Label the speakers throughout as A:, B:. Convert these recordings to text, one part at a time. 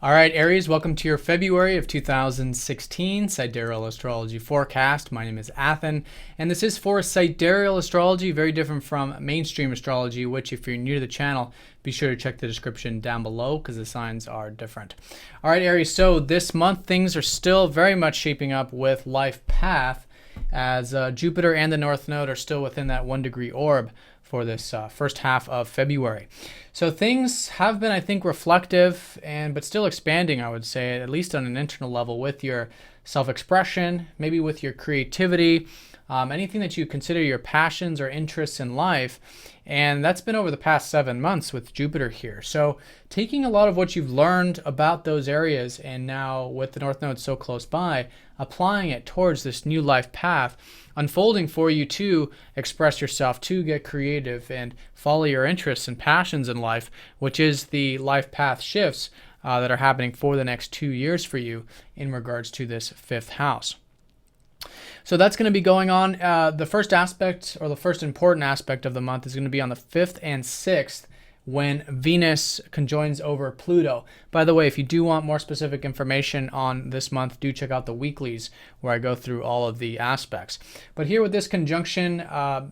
A: All right, Aries, welcome to your February of 2016 Sidereal Astrology forecast. My name is Athen, and this is for Sidereal Astrology, very different from mainstream astrology, which if you're new to the channel, be sure to check the description down below because the signs are different. All right, Aries, so this month things are still very much shaping up with life path as Jupiter and the North Node are still within that 1-degree orb for this first half of February. So things have been, I think, reflective but still expanding, I would say, at least on an internal level with your self-expression, maybe with your creativity, anything that you consider your passions or interests in life. And that's been over the past 7 months with Jupiter here. So taking a lot of what you've learned about those areas and now with the North Node so close by, applying it towards this new life path, unfolding for you to express yourself, to get creative and follow your interests and passions in life, which is the life path shifts that are happening for the next 2 years for you in regards to this fifth house. So that's going to be going on. The first aspect, or the first important aspect of the month, is going to be on the 5th and 6th when Venus conjoins over Pluto. By the way, if you do want more specific information on this month, do check out the weeklies where I go through all of the aspects. But here with this conjunction,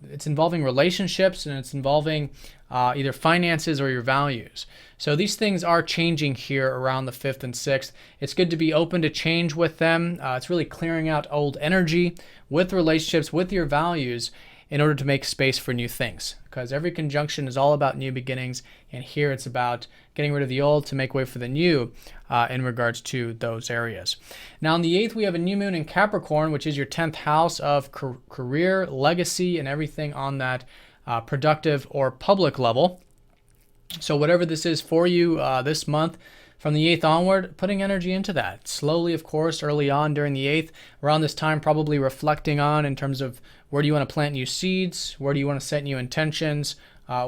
A: it's involving relationships and it's involving either finances or your values. So these things are changing here around the 5th and 6th. It's good to be open to change with them. It's really clearing out old energy with relationships, with your values, in order to make space for new things. Because every conjunction is all about new beginnings, and here it's about getting rid of the old to make way for the new in regards to those areas. Now on the 8th, we have a new moon in Capricorn, which is your 10th house of career, legacy, and everything on that productive or public level. So whatever this is for you this month, from the 8th onward, putting energy into that. Slowly, of course, early on during the 8th, around this time, probably reflecting on in terms of where do you want to plant new seeds, where do you want to set new intentions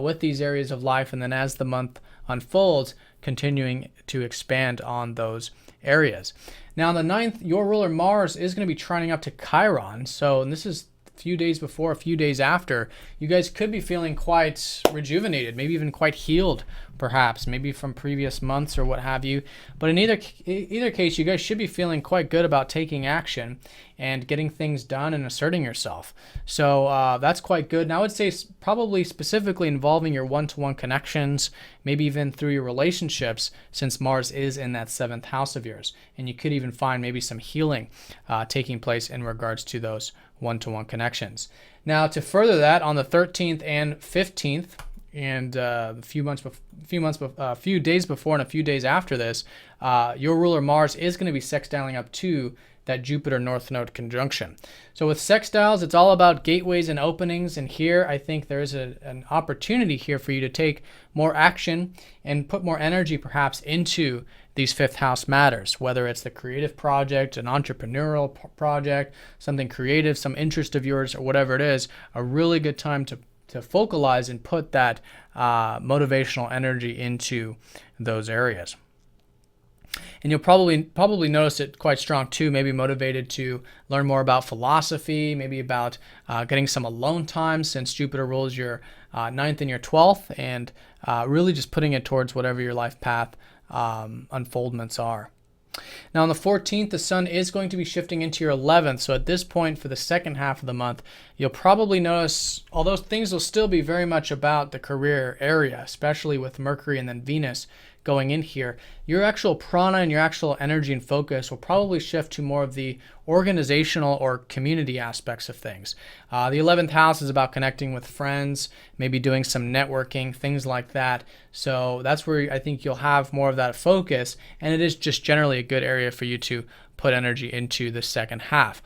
A: with these areas of life, and then as the month unfolds, continuing to expand on those areas. Now on the 9th, your ruler Mars is going to be trining up to Chiron. So, and this is a few days before, a few days after, you guys could be feeling quite rejuvenated, maybe even quite healed, perhaps, maybe from previous months or what have you. But in either case, you guys should be feeling quite good about taking action and getting things done and asserting yourself. So that's quite good. And I would say probably specifically involving your one-to-one connections, maybe even through your relationships, since Mars is in that 7th house of yours. And you could even find maybe some healing taking place in regards to those one-to-one connections. Now to further that, on the 13th and 15th, and a few days before and a few days after this, your ruler Mars is going to be sextiling up to that Jupiter North Node conjunction. So with sextiles, it's all about gateways and openings, and here I think there is an opportunity here for you to take more action and put more energy perhaps into these 5th house matters, whether it's the creative project, an entrepreneurial project, something creative, some interest of yours, or whatever it is. A really good time to focalize and put that motivational energy into those areas. And you'll probably notice it quite strong too, maybe motivated to learn more about philosophy, maybe about getting some alone time since Jupiter rules your 9th and your 12th, and really just putting it towards whatever your life path unfoldments are. Now on the 14th, the sun is going to be shifting into your 11th. So at this point for the second half of the month, you'll probably notice, although things will still be very much about the career area, especially with Mercury and then Venus going in here, your actual prana and your actual energy and focus will probably shift to more of the organizational or community aspects of things. The 11th house is about connecting with friends, maybe doing some networking, things like that. So that's where I think you'll have more of that focus, and it is just generally a good area for you to put energy into the second half.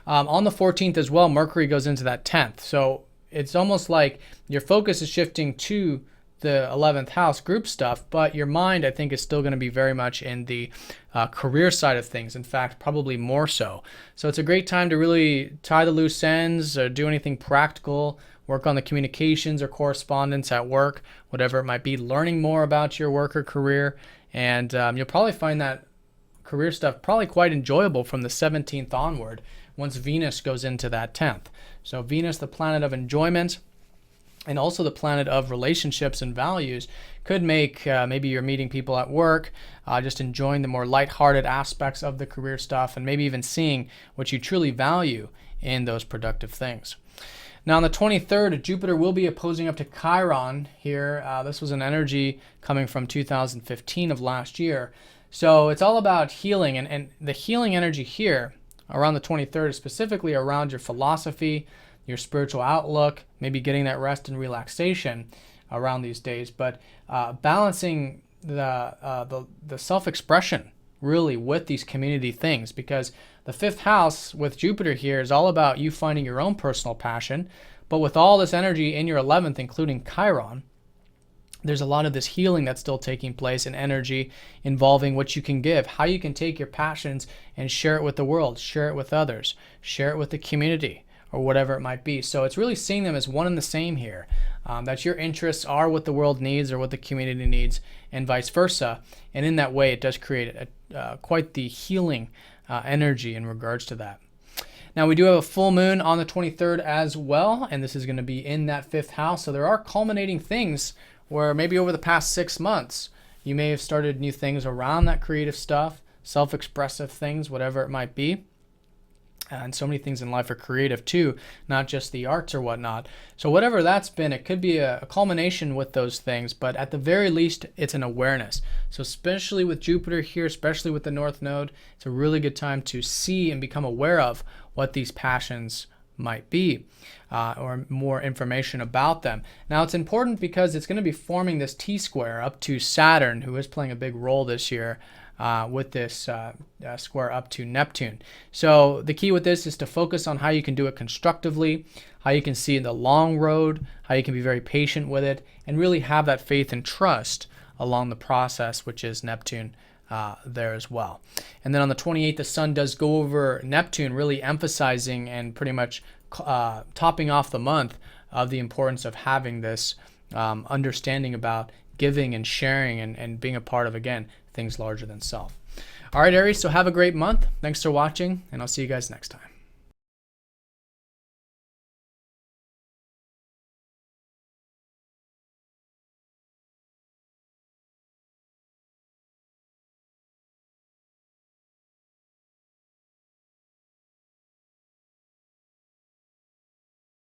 A: On the 14th as well, Mercury goes into that 10th. So it's almost like your focus is shifting to the 11th house group stuff, but your mind, I think, is still going to be very much in the career side of things. In fact, probably more so. So it's a great time to really tie the loose ends or do anything practical, work on the communications or correspondence at work, whatever it might be, learning more about your work or career. And you'll probably find that career stuff probably quite enjoyable from the 17th onward once Venus goes into that 10th. So Venus, the planet of enjoyment, and also the planet of relationships and values could make maybe you're meeting people at work, just enjoying the more lighthearted aspects of the career stuff, and maybe even seeing what you truly value in those productive things. Now on the 23rd, Jupiter will be opposing up to Chiron here. This was an energy coming from 2015 of last year. So it's all about healing, and the healing energy here around the 23rd is specifically around your philosophy, your spiritual outlook, maybe getting that rest and relaxation around these days, but balancing the self-expression really with these community things, because the 5th house with Jupiter here is all about you finding your own personal passion, but with all this energy in your 11th, including Chiron, there's a lot of this healing that's still taking place, and energy involving what you can give, how you can take your passions and share it with the world, share it with others, share it with the community, or whatever it might be. So it's really seeing them as one and the same here, that your interests are what the world needs or what the community needs, and vice versa. And in that way, it does create quite the healing energy in regards to that. Now we do have a full moon on the 23rd as well, and this is going to be in that 5th house. So there are culminating things where maybe over the past 6 months, you may have started new things around that creative stuff, self-expressive things, whatever it might be. And so many things in life are creative too, not just the arts or whatnot. So whatever that's been, it could be a culmination with those things, but at the very least, it's an awareness. So especially with Jupiter here, especially with the North Node, it's a really good time to see and become aware of what these passions might be, or more information about them. Now it's important because it's going to be forming this T-square up to Saturn, who is playing a big role this year, with this square up to Neptune. So the key with this is to focus on how you can do it constructively, how you can see the long road, how you can be very patient with it, and really have that faith and trust along the process, which is Neptune there as well. And then on the 28th, the Sun does go over Neptune, really emphasizing and pretty much topping off the month of the importance of having this understanding about giving and sharing and being a part of, again, things larger than self. All right, Aries, so have a great month. Thanks for watching, and I'll see you guys next time.